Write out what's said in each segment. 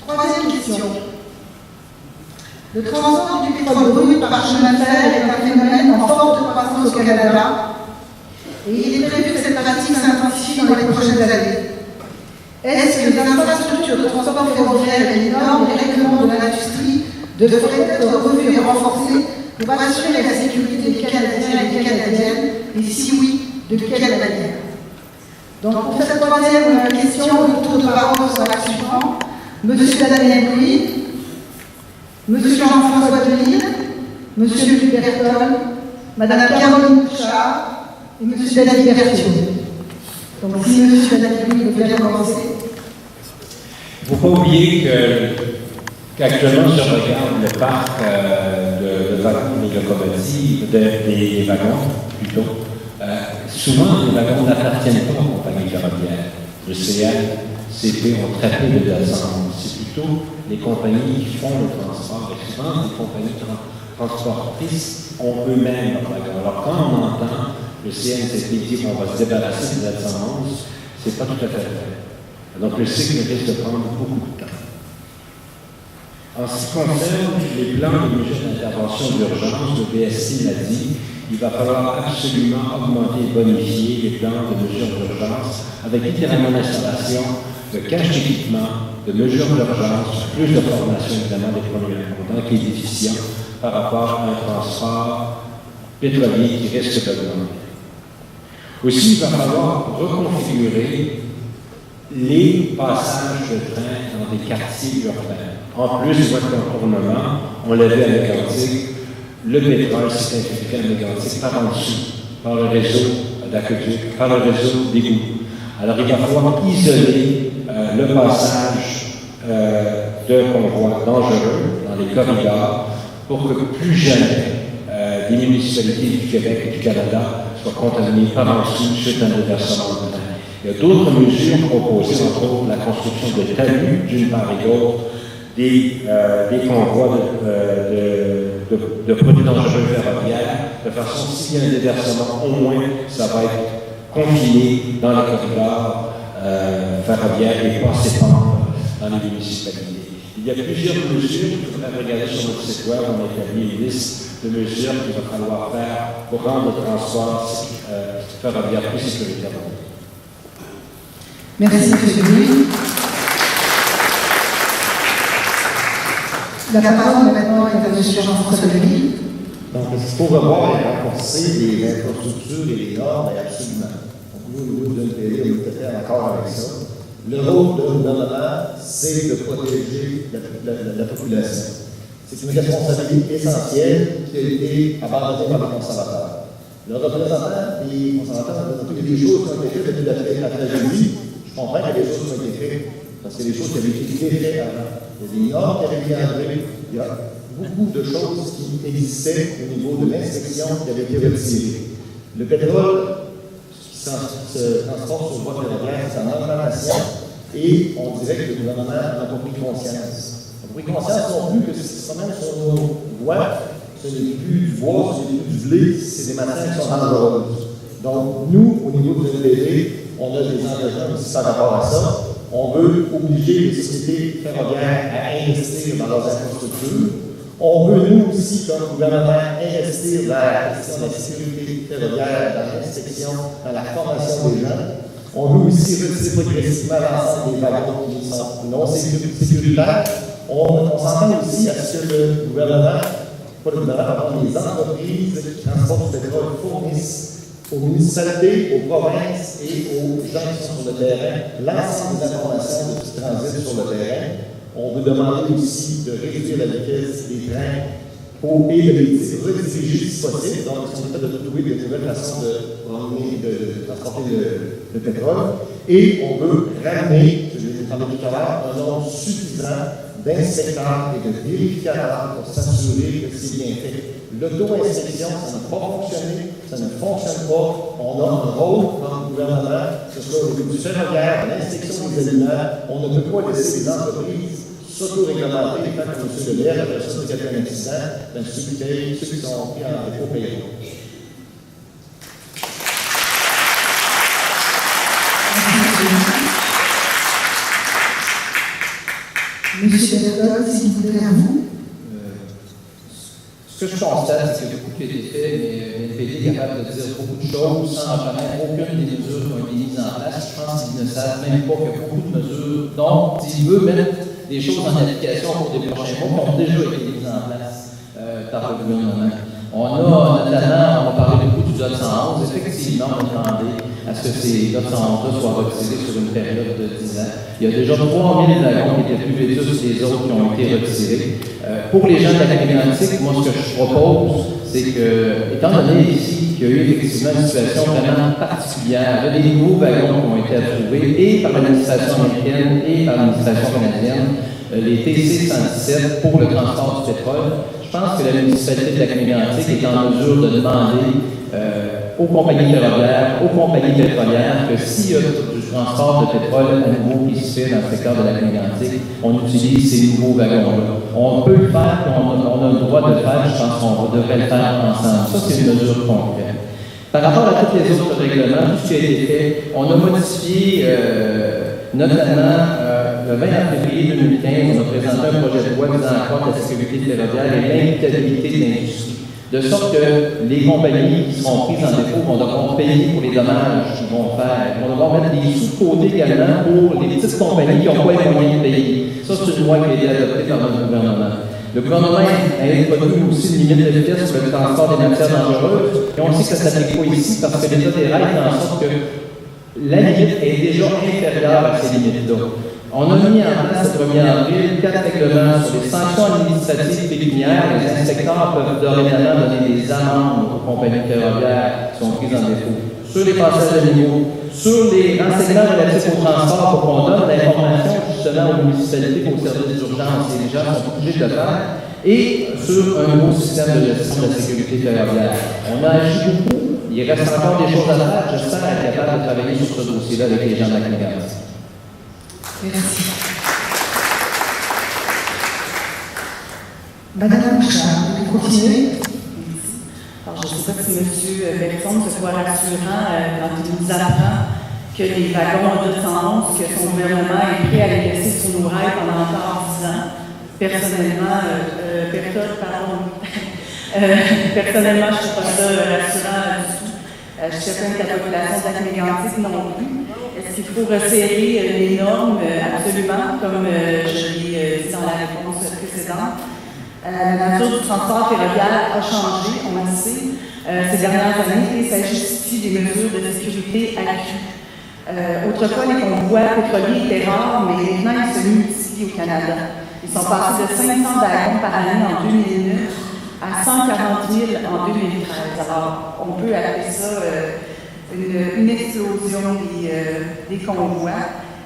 Troisième question. Le transport du pétrole brut par chemin de fer est un phénomène en forte croissance au Canada et il est prévu que cette pratique s'intensifie dans les prochaines années. Est-ce que les infrastructures de transport ferroviaire et les normes et règlements de l'industrie devraient être revus et renforcés pour assurer la sécurité des Canadiens et des Canadiennes, et si oui, de quelle manière? Donc pour cette troisième question, le tour de parole sera suivant. Monsieur Daniel Louis, Monsieur Jean-François Delisle, Monsieur Luc Bertol, Madame Caroline Bouchard et Monsieur David Berthiaud. Donc si Monsieur Daniel Louis veut bien commencer. Il ne faut pas oublier qu'actuellement, si je regarde le parc de wagons et locomotives, des wagons plutôt, souvent les wagons n'appartiennent pas aux compagnies ferroviaires. Le CN, CP ont très peu de descendance. C'est plutôt les compagnies qui font le transport. Et souvent, les compagnies transportrices ont eux-mêmes leurs wagons. Alors quand on entend le CNCP dire qu'on va se débarrasser des descendances, ce n'est pas tout à fait vrai. Donc le cycle risque de prendre beaucoup de temps. En ce qui concerne les plans de mesures d'intervention d'urgence, le BSC l'a dit, il va falloir absolument augmenter et bonifier les plans de mesures d'urgence avec littéralement l'installation de caches d'équipement, de mesures d'urgence, plus de formation évidemment des premiers répondants qui est déficient par rapport à un transport pétrolier qui risque d'augmenter. Aussi, il va falloir reconfigurer les passages de train dans des quartiers urbains. En plus du voie de contournement, on l'a vu à Mégantic, le pétrole s'est infiltré à Mégantic par en dessous, par le réseau d'aqueduc, par le réseau d'égouts. Alors il va falloir isoler le passage de convois dangereux dans les corridors pour que plus jamais des municipalités du Québec et du Canada soient contaminées par en dessous suite à un déversement de train. Il y a d'autres mesures proposées, entre autres la construction de talus d'une part et d'autre, des convois de produits dangereux ferroviaires, de façon s'il y a un déversement, au moins ça va être confiné dans les corridors ferroviaires et pas s'étendre dans les municipalités. Il y a plusieurs mesures, il faudrait regarder sur notre site web, on a établi une liste de mesures qu'il va falloir faire pour rendre le transport ferroviaire plus sécuritaire. Merci, M. Louis. La parole maintenant est à M. Jean-François Delisle. Donc, il faut revoir et renforcer les infrastructures et les normes, absolument. Donc, nous, au niveau de l'UNPD, on est tout à fait d'accord avec ça. Le rôle du gouvernement, c'est de protéger la population. C'est une responsabilité essentielle qui a été abandonnée par les conservateurs. Le représentant des conservateurs a présenté que des choses qui ont été faites depuis la tragédie. Je comprends que des choses ont été faites, parce que les choses qui avaient été faites avant. Il y a des normes qui avaient été enlevées. Il y a beaucoup de choses qui existaient au niveau de l'inspection qui avaient été retirées. Le pétrole qui se transporte sur le voie ferroviaire, c'est en augmentation, et on dirait que le gouvernement n'a pas pris conscience. On n'a pris conscience non plus que ce qui se promène sur nos voies, ce n'est plus du bois, ce n'est plus du blé, c'est des matières qui sont dangereuses. Donc, nous, au niveau de l'UNPD, on a des engagements aussi par rapport à ça. On veut obliger les sociétés ferroviaires à investir dans leurs infrastructures. On veut, nous aussi, comme gouvernement, investir dans la question de la sécurité ferroviaire, dans l'inspection, dans la formation des gens. On veut aussi retirer progressivement l'ensemble des wagons qui sont non sécuritaires. On s'entend aussi à ce que le gouvernement, pas le gouvernement, pardon, les entreprises qui transportent du pétrole fournissent aux municipalités, aux provinces et aux gens qui sont sur le terrain l'ensemble des informations de ce transit sur le terrain. On veut demander aussi de réduire la vitesse des trains et de les rediriger si possible. Donc, si on est de trouver de nouvelles façons de transporter le pétrole. Et on veut ramener, je l'ai parlé tout à l'heure, un nombre suffisant d'inspecteurs et de vérificateurs pour s'assurer que c'est bien fait. L'auto-inspection, ça n'a pas fonctionné, ça ne fonctionne pas. On a un rôle comme gouvernement, que ce soit au niveau du ferroviaire, l'inspection des aliments. On ne peut pas laisser les entreprises s'auto-réglementer, tant que M. Le Maire, après ça, c'est qu'il y a un accident, ceux qui sont pris en dépôt payeront. Monsieur Berthold, s'il vous plaît, à vous. Ce que je constate, c'est que beaucoup qui a été fait, mais l'NPD est capable de dire beaucoup de choses sans reconnaître aucune des mesures qui ont été mises en place. Je pense qu'ils ne savent même pas qu'il y a beaucoup de mesures dont ils veulent mettre des choses en application pour des prochains mois qui ont déjà été mises en place par le gouvernement. On a notamment, on va parler beaucoup du DOT 111. Effectivement, on a demandé à ce que ces DOT 111 soient retirés sur une période de 10 ans. Il y a déjà 3000 wagons qui étaient plus vétus que les autres qui ont été retirés. Pour les gens de la Atlantique, moi, ce que je propose, c'est que, étant donné ici qu'il y a eu effectivement une situation vraiment particulière, il y a des nouveaux wagons qui ont été approuvés et par l'administration américaine et par l'administration canadienne, les TC-117 pour le transport du pétrole. Je pense que la municipalité de la Atlantique est en mesure de demander aux compagnies ferroviaires, aux compagnies pétrolières, que s'il y a du transport de pétrole à nouveau qui se fait dans le secteur de la Atlantique, on utilise ces nouveaux wagons-là. On peut le faire, on a le droit de le faire, je pense qu'on devrait le faire ensemble. Ça, c'est une mesure concrète. Par rapport à tous les autres règlements, tout ce qui a été fait, on a modifié, notamment le 20 février 2015, on a présenté un projet de loi visant à accroître la sécurité ferroviaire et l'imputabilité de l'industrie, de sorte que les compagnies qui seront prises en défaut vont devoir payer pour les dommages qu'ils vont faire. On va devoir mettre des sous de côté également pour les petites compagnies qui n'ont pas les moyens de payer. Ça, c'est une loi qui a été adoptée par notre gouvernement. Le gouvernement a introduit aussi une limite de vitesse sur le transport des matières dangereuses. Et on sait que ça ne s'applique pas ici parce que l'État des rails fait en sorte que la limite est déjà inférieure à ces limites-là. On a mis en place le 1er avril 4 règlements sur les sanctions administratives pécuniaires. Les inspecteurs peuvent dorénavant donner des amendes aux compagnies ferroviaires qui sont prises en défaut. Sur les passages animaux, sur les renseignements relatifs au transport pour qu'on donne l'information justement aux municipalités, aux services d'urgence, et les gens sont obligés de le faire, et sur un nouveau système de gestion de la sécurité ferroviaire. On a agi beaucoup, il reste encore des choses à faire, j'espère être capable de travailler sur ce dossier-là avec les gens de la Atlantique. Merci. Madame Bouchard, vous pouvez continuer? Alors, je ne sais pas si M. Berton se voit rassurant quand il nous apprend que les wagons de 111, que son gouvernement est prêt à les laisser sur nos rails pendant encore 10 ans. Personnellement, personnellement, je ne trouve pas ça rassurant du tout. Je suis certaine que la population de la Atlantique non plus. Est-ce qu'il faut resserrer les normes? Absolument, comme je l'ai dit dans la réponse précédente. La nature du transport ferroviaire a changé, on le sait, ces dernières années, et ça justifie des mesures de sécurité accrues. Autrefois, les convois pétroliers étaient rares, mais maintenant, ils se multiplient au Canada. Ils sont passés de 500 wagons par année en 2009 à 140 000 en 2013. Alors, on peut appeler ça une explosion des convois.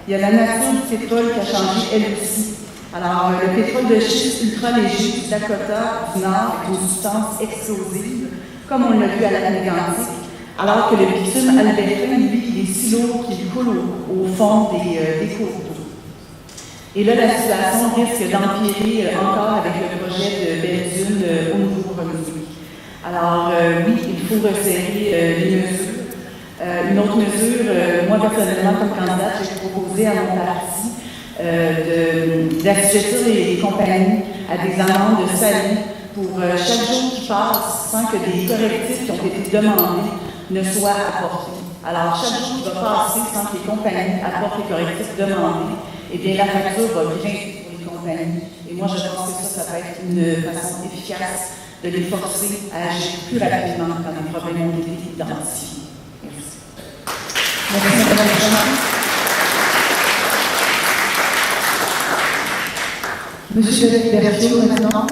Il y a la nature du pétrole qui a changé, elle aussi. Alors, le pétrole de schiste ultra léger du Dakota du Nord est une substance explosive, comme on l'a vu à l'Atlantique, alors que le bitume albertain, lui, il est si lourd qu'il coule au fond des cours d'eau. Et là, la situation risque d'empirer encore avec le projet de Belle-Dune au Nouveau-Brunswick. Alors, oui, il faut resserrer les mesures. Une autre mesure, moi personnellement, comme candidate, j'ai proposé à mon parti d'assujettir les compagnies à des amendes salées pour chaque jour qui passe sans que des correctifs qui ont été demandés ne soient apportés. Alors, chaque jour qui va passer sans que les compagnies apportent les correctifs demandés, eh bien, la facture va grimper pour les compagnies. Et moi, je pense que ça peut être une façon efficace de les forcer à agir plus rapidement quand les problèmes ont été identifiés. Merci, Mme la Monsieur Berthiaud, maintenant.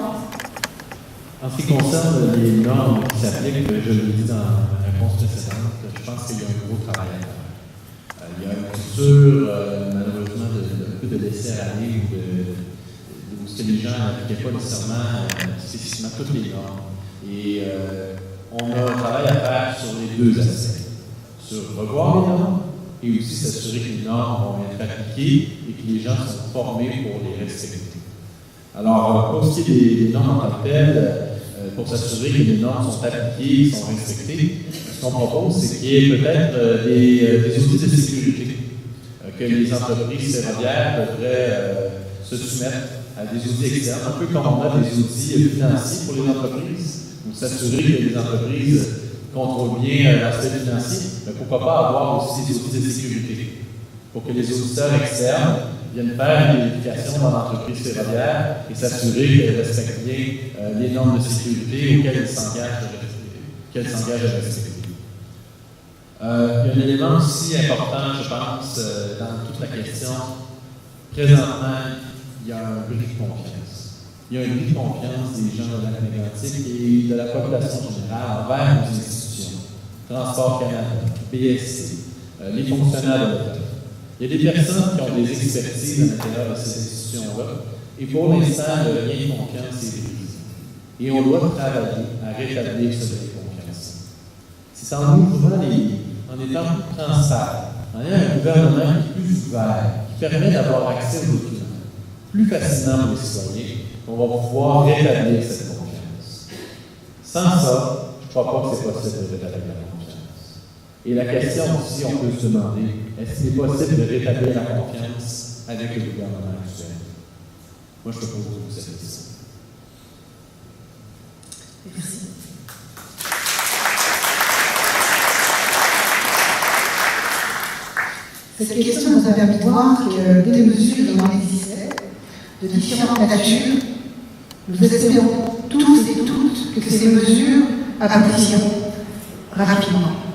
En ce qui concerne les normes qui s'appliquent, je l'ai dit dans la réponse précédente, je pense qu'il y a un gros travail à faire. Il y a une culture, malheureusement, un peu de laisser-aller où les gens n'appliquaient pas nécessairement spécifiquement toutes les normes. Et on a un travail à faire sur les deux aspects. Sur revoir les normes et aussi s'assurer que les normes vont être appliquées et que les gens sont formés pour les respecter. Alors, pour ce qui est des normes en tant que telles, pour s'assurer que les normes sont appliquées, sont respectées, ce qu'on propose, c'est qu'il y ait peut-être des outils de sécurité que les entreprises ferroviaires devraient se soumettre à des audits externes, un peu comme on a des audits financiers pour les entreprises, pour s'assurer que les entreprises contrôlent bien l'aspect financier, mais pourquoi pas avoir aussi des audits de sécurité, pour que les auditeurs externes viennent faire une vérification dans l'entreprise ferroviaire et s'assurer qu'elle respecte bien les normes de sécurité auxquelles elle s'engage à respecter. Il y a un élément aussi important, je pense, dans toute la question. Présentement, il y a un bris de confiance. Il y a un bris de confiance des gens de la Mégantic et de la population générale envers nos institutions. Transport Canada, BSC, les fonctionnaires de l'État. Il y a des personnes qui ont des expertises à l'intérieur de ces institutions-là, et pour l'instant, le lien de confiance est brisé. Et on doit travailler à rétablir ce lien de confiance. C'est en ouvrant les lignes, en étant plus transparent, en ayant un gouvernement qui est plus ouvert, qui permet d'avoir accès aux documents plus facilement pour les citoyens, on va pouvoir rétablir cette confiance. Sans ça, je ne crois pas que c'est possible de rétablir la confiance. Et la question aussi, on peut se demander, est-ce qu'il est possible de rétablir la confiance avec le gouvernement actuel? Moi, je peux pas vous poser cette question. Merci. Cette question nous a permis de voir que des mesures en existaient, de différentes natures. Nous espérons tous et toutes que ces mesures aboutiront rapidement.